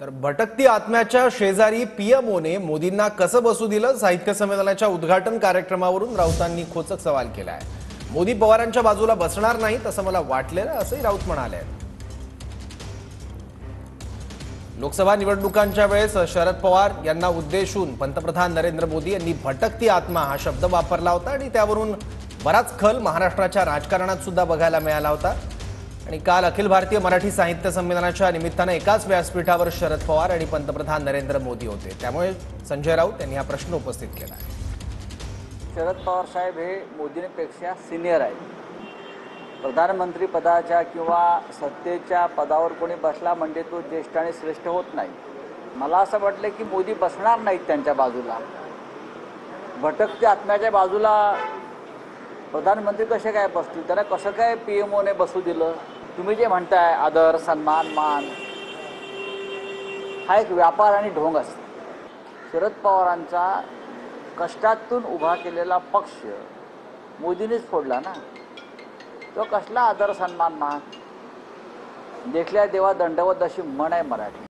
तर भटकती आत्म्याच्या शेजारी पीएमओने मोदींना कसं बसू दिलं? साहित्य संमेलनाच्या उद्घाटन कार्यक्रमावरून राऊतांनी खोचक सवाल केला आहे. मोदी पवारांच्या बाजूला बसणार नाहीत असं मला वाटलेलं, असंही राऊत म्हणाले. लोकसभा निवडणुकांच्या वेळेस शरद पवार यांना उद्देशून पंतप्रधान नरेंद्र मोदी यांनी भटकती आत्मा हा शब्द वापरला होता आणि त्यावरून बराच खल महाराष्ट्राच्या राजकारणात सुद्धा बघायला मिळाला होता. आणि काल अखिल भारतीय मराठी साहित्य संमेलनाच्या निमित्तानं एकाच व्यासपीठावर शरद पवार आणि पंतप्रधान नरेंद्र मोदी होते. त्यामुळे संजय राऊत यांनी हा प्रश्न उपस्थित केला आहे. शरद पवार साहेब हे मोदींपेक्षा सिनियर आहेत. प्रधानमंत्री पदाच्या किंवा सत्तेच्या पदावर कोणी बसला म्हणजे तो ज्येष्ठ आणि श्रेष्ठ होत नाही. मला असं वाटलं की मोदी बसणार नाहीत त्यांच्या बाजूला. भटकती आत्म्याच्या बाजूला प्रधानमंत्री कसे काय बसतील? त्यांना कसं काय पीएमओने बसू दिलं? तुम्ही जे म्हणताय आदर, सन्मान, मान, हा एक व्यापार आणि ढोंग असतो. शरद पवारांचा कष्टातून उभा केलेला पक्ष मोदींनीच फोडला ना. तो कसला आदर, सन्मान, मान? देखल्या देवा दंडवत अशी म्हण आहे मराठी.